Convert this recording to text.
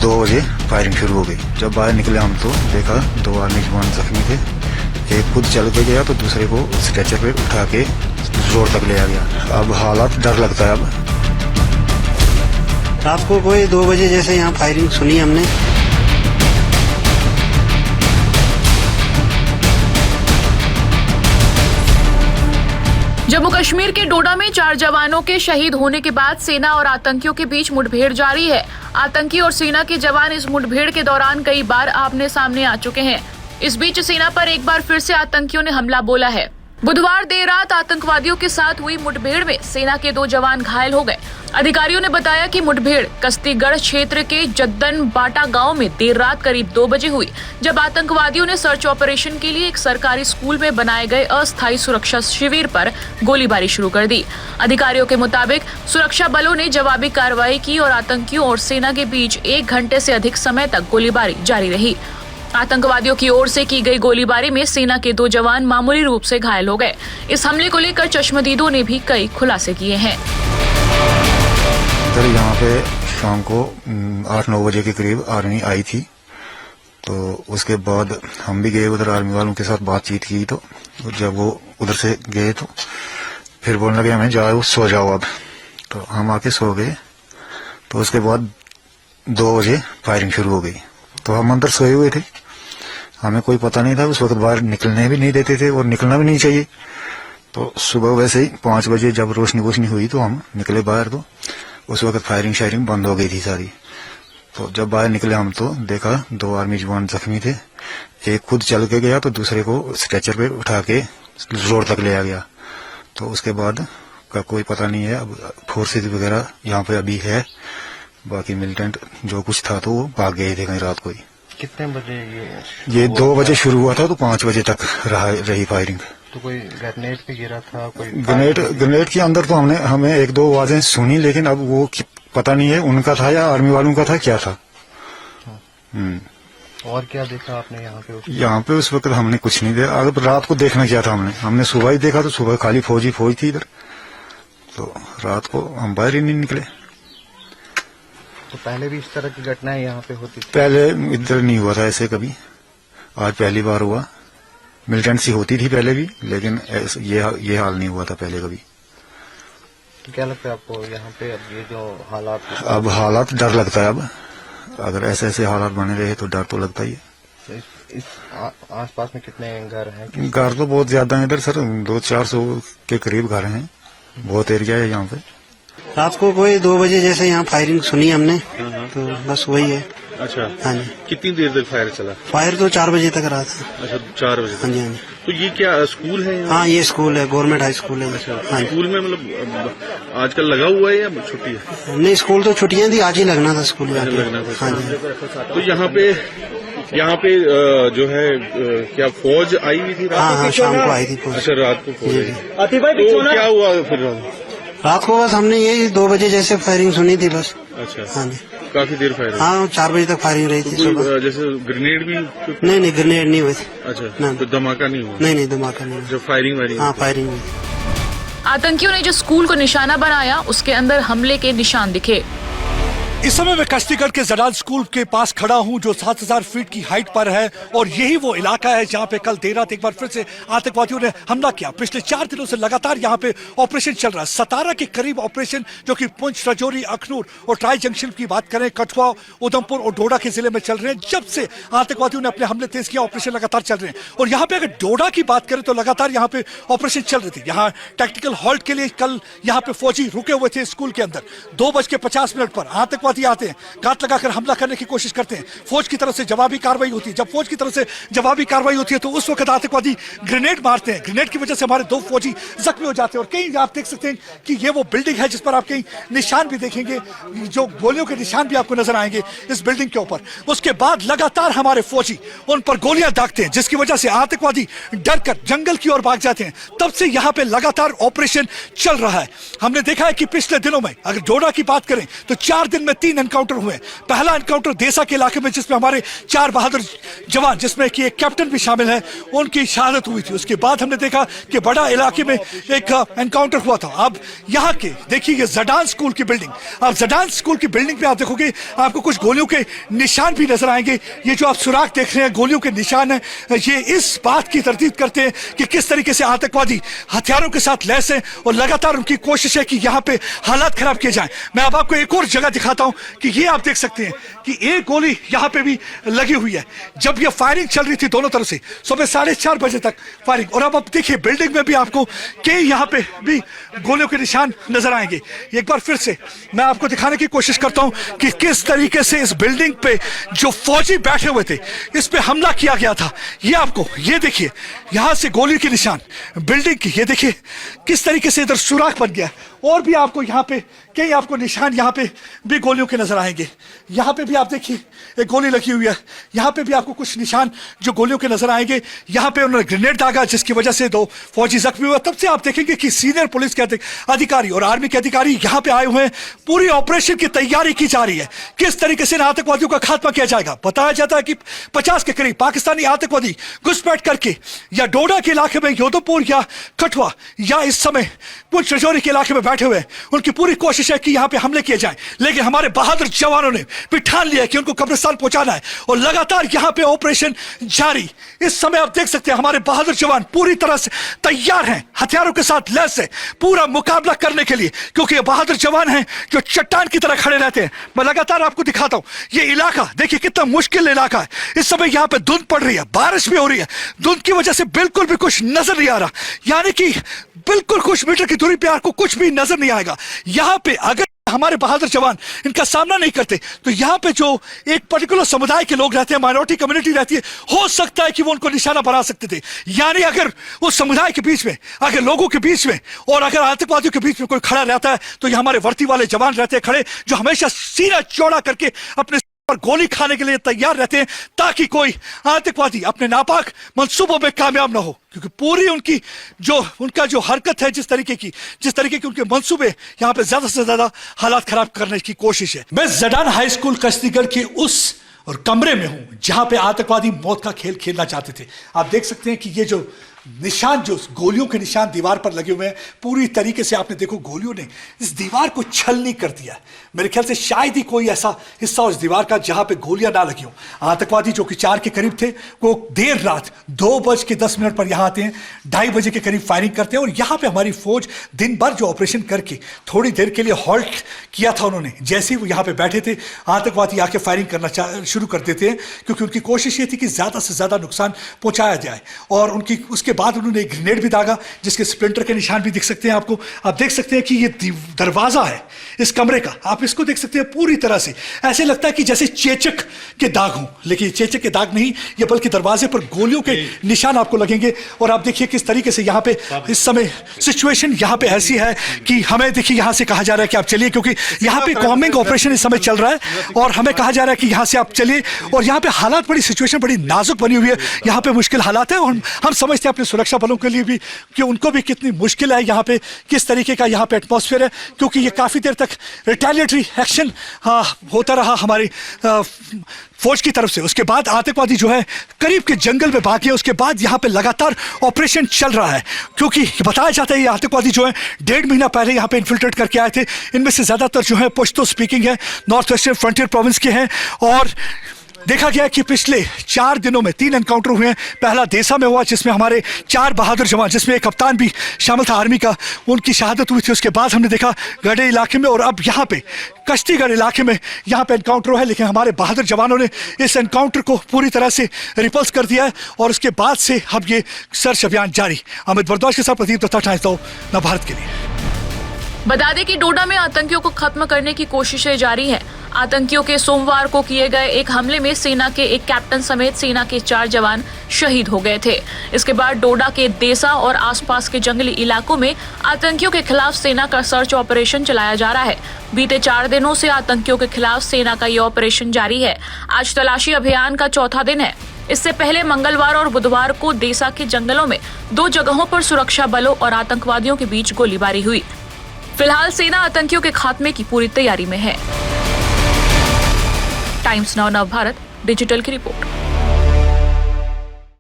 2 बजे फायरिंग शुरू हो गई। जब बाहर निकले हम तो देखा 2 आर्मी जवान जख्मी थे। एक खुद चल के गया तो दूसरे को स्ट्रेचर पे उठा के रोड तक ले आ गया। अब हालात डर लगता है। अब रात को कोई 2 बजे जैसे यहाँ फायरिंग सुनी हमने। जम्मू कश्मीर के डोडा में 4 जवानों के शहीद होने के बाद सेना और आतंकियों के बीच मुठभेड़ जारी है। आतंकी और सेना के जवान इस मुठभेड़ के दौरान कई बार आमने सामने आ चुके हैं। इस बीच सेना पर एक बार फिर से आतंकियों ने हमला बोला है। बुधवार देर रात आतंकवादियों के साथ हुई मुठभेड़ में सेना के 2 जवान घायल हो गए। अधिकारियों ने बताया कि मुठभेड़ कस्तीगढ़ क्षेत्र के जद्दन बाटा गांव में देर रात करीब 2 बजे हुई, जब आतंकवादियों ने सर्च ऑपरेशन के लिए एक सरकारी स्कूल में बनाए गए अस्थायी सुरक्षा शिविर पर गोलीबारी शुरू कर दी। अधिकारियों के मुताबिक सुरक्षा बलों ने जवाबी कार्रवाई की और आतंकियों और सेना के बीच 1 घंटे से अधिक समय तक गोलीबारी जारी रही। आतंकवादियों की ओर से की गई गोलीबारी में सेना के 2 जवान मामूली रूप से घायल हो गए। इस हमले को लेकर चश्मदीदों ने भी कई खुलासे किए हैं। सर यहाँ पे शाम को 8-9 बजे के करीब आर्मी आई थी, तो उसके बाद हम भी गए उधर, आर्मी वालों के साथ बातचीत की। तो जब वो उधर से गए तो फिर बोलने लगे हमें जाओ सो जाओ अब। तो हम आके सो गए। तो उसके बाद 2 बजे फायरिंग शुरू हो गई। तो हम अंदर सोए हुए थे, हमें कोई पता नहीं था। उस वक्त बाहर निकलने भी नहीं देते थे और निकलना भी नहीं चाहिए। तो सुबह वैसे ही 5 बजे जब रोशनी हुई तो हम निकले बाहर। तो उस वक्त फायरिंग शायरिंग बंद हो गई थी सारी। तो जब बाहर निकले हम तो देखा 2 आर्मी जवान जख्मी थे। एक खुद चल के गया तो दूसरे को स्ट्रेचर पे उठा के रोड तक ले आ गया। तो उसके बाद का कोई पता नहीं है। अब फोर्सेज वगैरह यहाँ पे अभी है, बाकी मिलिटेंट जो कुछ था तो वो भाग गए थे कहीं रात को ही। कितने बजे ये 2 बजे शुरू हुआ था तो 5 बजे तक रही फायरिंग। तो कोई ग्रेनेड भी गिरा था? कोई ग्रेनेड के अंदर तो हमें 1-2 आवाजें सुनी, लेकिन अब वो पता नहीं है उनका था या आर्मी वालों का था, क्या था। और क्या देखा आपने यहाँ पे? यहाँ पे उस वक्त हमने कुछ नहीं देखा। अब रात को देखना क्या था हमने सुबह ही देखा तो सुबह खाली फौज थी इधर। तो रात को हम बाहर ही नहीं निकले। तो पहले भी इस तरह की घटनाएं यहाँ पे होती थी? पहले इधर नहीं हुआ था ऐसे कभी, आज पहली बार हुआ। मिलिटेंसी होती थी पहले भी, लेकिन ये हाल नहीं हुआ था पहले कभी। तो क्या लगता है आपको यहाँ पे अब ये जो हालात? अब हालात डर लगता है। अब अगर ऐसे हालात बने रहे तो डर तो लगता ही है। तो इस आसपास में कितने घर हैं? घर तो बहुत ज्यादा है इधर सर, 200-400 के करीब घर हैं। बहुत एरिया है यहाँ पे। रात को कोई 2 बजे जैसे यहाँ फायरिंग सुनी हमने, तो बस वही है। अच्छा, हाँ जी। कितनी देर तक फायर चला? फायर तो 4 बजे तक रहा था। अच्छा, 4 बजे तक। हाँ जी, हाँ जी। तो ये क्या स्कूल है यहाँ? हाँ, ये स्कूल है, गवर्नमेंट हाई स्कूल है। अच्छा, हाँ स्कूल में मतलब आजकल लगा हुआ है या छुट्टी है? नहीं, स्कूल तो छुट्टियां थी, आज ही लगना था स्कूल में। लगना था। हाँ जी। तो यहाँ पे जो है क्या फौज आई हुई थी? हाँ, शाम को आई थी फौज। अच्छा, रात को फौज आई। तो क्या हुआ फिर? रात को बस हमने यही 2 बजे जैसे फायरिंग सुनी थी बस। अच्छा, हाँ जी। काफी देर फायर? हाँ, 4 बजे तक फायरिंग रही थी सुबह। जैसे ग्रेनेड भी? नहीं, ग्रेनेड नहीं हुई थी। अच्छा, तो धमाका नहीं हुआ? नहीं, धमाका नहीं हुआ। जो फायरिंग? हाँ, फायरिंग हुई। आतंकियों ने जो स्कूल को निशाना बनाया, उसके अंदर हमले के निशान दिखे। इस समय मैं कस्तीगढ़ के जलाल स्कूल के पास खड़ा हूं, जो 7000 फीट की हाइट पर है, और यही वो इलाका है जहां पे कल देर रात एक बार फिर से आतंकवादियों ने हमला किया। पिछले 4 दिनों से लगातार यहां पे ऑपरेशन चल रहा है। 17 के करीब ऑपरेशन, जो कि पुंछ, राजौरी, अखनूर और ट्राई जंक्शन की बात करें, कठुआ, उधमपुर और डोडा के जिले में चल रहे हैं। जब से आतंकवादियों ने अपने हमले तेज किया, ऑपरेशन लगातार चल रहे हैं। और यहाँ पे अगर डोडा की बात करें तो लगातार यहाँ पे ऑपरेशन चल रही थी। यहाँ टैक्टिकल हॉल्ट के लिए कल यहाँ पे फौजी रुके हुए थे स्कूल के अंदर। 2:50 पर आतंकवादी आते हैं, घात लगाकर हमला करने की कोशिश करते हैं। फौज की तरफ से जवाबी कार्रवाई होती है। जब फौज की तरफ से जवाबी कार्रवाई होती है तो उस वक्त आतंकवादी ग्रेनेड मारते हैं। ग्रेनेड की वजह से हमारे 2 फौजी जख्मी हो जाते हैं। और कहीं आप देख सकते हैं कि ये वो बिल्डिंग है जिस पर आप कहीं निशान भी देखेंगे, जो गोलियों के निशान भी आपको नजर आएंगे इस बिल्डिंग के ऊपर। उसके बाद लगातार हमारे फौजी उन पर गोलियां दागते हैं, जिसकी वजह से आतंकवादी डर कर जंगल की ओर भाग जाते हैं। तब से यहाँ पे लगातार ऑपरेशन चल रहा है। हमने देखा है कि पिछले दिनों में अगर डोडा की बात करें तो 4 दिन में 3 एनकाउंटर हुए। पहला एनकाउंटर देसा के इलाके में जिसमें हमारे 4 बहादुर जवान, जिसमें कि एक कैप्टन भी शामिल है, उनकी शहादत हुई थी। उसके बाद हमने देखा कि बड़ा इलाके में एक एनकाउंटर हुआ था। अब यहाँ के देखिए ये जडान स्कूल की बिल्डिंग, अब जडान स्कूल की बिल्डिंग पे आप देखोगे आपको कुछ गोलियों के निशान भी नजर आएंगे। ये जो आप सुराख देख रहे हैं गोलियों के निशान है, ये इस बात की तरदीद करते हैं कि किस तरीके से आतंकवादी हथियारों के साथ लैस हैं और लगातार उनकी कोशिश है कि यहाँ पे हालात खराब किए जाएं। मैं अब आपको एक और जगह दिखाता हूं कि ये आप देख सकते हैं कि एक गोली यहाँ पे भी लगी हुई है। जब ये फायरिंग चल रही थी दोनों तरफ से सुबह 4:30 बजे तक फायरिंग, और अब देखिए बिल्डिंग में भी आपको कई यहाँ पे भी गोलियों के निशान नजर आएंगे। एक बार फिर से मैं आपको दिखाने की कोशिश करता हूं कि किस तरीके से इस बिल्डिंग पे जो फौजी बैठे हुए थे इस पे हमला किया गया था। ये आपको ये देखिए यहां से गोली के निशान बिल्डिंग की, ये देखिए किस तरीके से इधर सुराख बन गया। और भी आपको यहाँ पे कई आपको निशान यहाँ पे भी गोलियों के नजर आएंगे। यहाँ पे भी आप देखिए एक गोली लगी हुई है, यहाँ पे भी आपको कुछ निशान जो गोलियों के नजर आएंगे। यहाँ पे उन्होंने ग्रेनेड दागा जिसकी वजह से 2 फौजी जख्मी हुए। तब से आप देखेंगे कि सीनियर पुलिस के अधिकारी और आर्मी के अधिकारी यहाँ पे आए हुए हैं। पूरी ऑपरेशन की तैयारी की जा रही है, किस तरीके से आतंकवादियों का खात्मा किया जाएगा। बताया जाता है कि 50 के करीब पाकिस्तानी आतंकवादी घुसपैठ करके या डोडा के इलाके में, योधपुर या कठुआ या इस समय पुंछ राजौरी के इलाके में बैठे हुए। उनकी पूरी कोशिश है कि यहाँ पे हमले किए जाएं, लेकिन हमारे बहादुर जवानों ने भी ठान लिया कि उनको कब्रिस्तान पहुंचाना है और लगातार यहाँ पे ऑपरेशन जारी। इस समय आप देख सकते हैं हमारे बहादुर जवान पूरी तरह से तैयार हैं, हथियारों के साथ लैस है पूरा मुकाबला करने के लिए, क्योंकि ये बहादुर जवान हैं जो चट्टान की तरह खड़े रहते हैं। मैं लगातार आपको दिखाता हूं ये इलाका देखिए कितना मुश्किल इलाका है। इस समय यहाँ पे धुंध पड़ रही है, बारिश भी हो रही है, धुंध की वजह से बिल्कुल भी कुछ नजर नहीं आ रहा, यानी कि बिल्कुल कुछ मीटर की दूरी पे आपको कुछ भी नजर नहीं आएगा। यहाँ पे अगर हमारे बहादुर जवान इनका सामना नहीं करते तो यहाँ पे जो एक पर्टिकुलर समुदाय के लोग रहते हैं, माइनॉरिटी कम्युनिटी रहती है, हो सकता है कि वो उनको निशाना बना सकते थे। यानी अगर उस समुदाय के बीच में, अगर लोगों के बीच में और अगर आतंकवादियों के बीच में कोई खड़ा रहता है तो ये हमारे वर्दी वाले जवान रहते हैं खड़े, जो हमेशा सीना चौड़ा करके अपने पर गोली खाने के लिए तैयार रहते हैं ताकि कोई आतंकवादी अपने नापाक मंसूबों में कामयाब ना हो। क्योंकि पूरी उनका जो हरकत है, जिस तरीके की उनके मंसूबे, यहाँ पे ज्यादा से ज्यादा हालात खराब करने की कोशिश है। मैं जडान हाई स्कूल कश्तीगढ़ के उस और कमरे में हूं जहां पे आतंकवादी मौत का खेल खेलना चाहते थे। आप देख सकते हैं कि ये जो निशान, जो गोलियों के निशान दीवार पर लगे हुए हैं, पूरी तरीके से आपने देखो गोलियों ने इस दीवार को छलनी कर दिया। मेरे ख्याल से शायद ही कोई ऐसा हिस्सा उस दीवार का जहां पे गोलियां ना लगी हो। आतंकवादी जो कि 4 के करीब थे वो देर रात 2:10 पर यहां आते हैं, 2:30 बजे के करीब फायरिंग करते हैं और यहां पे हमारी फौज दिन भर जो ऑपरेशन करके थोड़ी देर के लिए हॉल्ट किया था उन्होंने, जैसे ही वो यहां पे बैठे थे आतंकवादी आके फायरिंग करना शुरू कर देते हैं, क्योंकि उनकी कोशिश ये थी कि ज्यादा से ज्यादा नुकसान पहुंचाया जाए। और उसके बाद उन्होंने एक ग्रेनेड भी दागा जिसके स्प्लिंटर के निशान भी दिख सकते हैं आपको। आप देख सकते हैं कि ये दरवाजा है इस कमरे का, आप इसको देख सकते हैं पूरी तरह से ऐसे लगता है कि जैसे चेचक के दाग हों, लेकिन ये चेचक के दाग नहीं, ये बल्कि दरवाजे पर गोलियों के निशान आपको लगेंगे। और आप देखिए किस तरीके से यहाँ पे इस समय सिचुएशन यहाँ पे ऐसी है कि हमें देखिए यहाँ से कहा जा रहा है कि आप चलिए, क्योंकि यहाँ पे कॉम्बिंग ऑपरेशन इस समय चल रहा है और हमें कहा जा रहा है कि यहाँ से आप चलिए। और यहाँ पे हालात बड़ी सिचुएशन बड़ी नाजुक बनी हुई है, यहाँ पे मुश्किल हालात है और हम समझते हैं अपने सुरक्षा बलों के लिए भी कि उनको भी कितनी मुश्किल है, यहाँ पे किस तरीके का यहाँ पे एटमॉस्फेयर है, क्योंकि ये काफी देर तक रिटेलिएटरी एक्शन होता रहा हमारी फौज की तरफ से। उसके बाद आतंकवादी जो है करीब के जंगल में भागे, उसके बाद यहाँ पे लगातार ऑपरेशन चल रहा है, क्योंकि बताया जाता है ये आतंकवादी जो है 1.5 महीना पहले यहाँ पे इन्फिल्ट्रेट करके आए थे। इनमें से ज्यादातर जो है पश्तो स्पीकिंग है, नॉर्थ वेस्टर्न फ्रंटियर प्रोविंस के हैं। और देखा गया कि पिछले 4 दिनों में 3 एनकाउंटर हुए हैं। पहला देसा में हुआ जिसमें हमारे 4 बहादुर जवान, जिसमें एक कप्तान भी शामिल था आर्मी का, उनकी शहादत हुई थी। उसके बाद हमने देखा गढ़े इलाके में और अब यहाँ पे कश्तीगढ़ इलाके में यहाँ पे एनकाउंटर हुआ है, लेकिन हमारे बहादुर जवानों ने इस एनकाउंटर को पूरी तरह से रिपल्स कर दिया है और उसके बाद से अब ये सर्च अभियान जारी। अमित भारद्वाज के साथ प्रदीप दत्ता, टाइम्स नाउ भारत के लिए। बता दें कि डोडा में आतंकियों को खत्म करने की कोशिशें जारी हैं। आतंकियों के सोमवार को किए गए एक हमले में सेना के एक कैप्टन समेत सेना के 4 जवान शहीद हो गए थे। इसके बाद डोडा के देसा और आसपास के जंगली इलाकों में आतंकियों के खिलाफ सेना का सर्च ऑपरेशन चलाया जा रहा है। बीते 4 दिनों से आतंकियों के खिलाफ सेना का ये ऑपरेशन जारी है। आज तलाशी अभियान का चौथा दिन है। इससे पहले मंगलवार और बुधवार को देसा के जंगलों में 2 जगहों पर सुरक्षा बलों और आतंकवादियों के बीच गोलीबारी हुई। फिलहाल सेना आतंकियों के खात्मे की पूरी तैयारी में है। टाइम्स नाउ नव भारत डिजिटल की रिपोर्ट।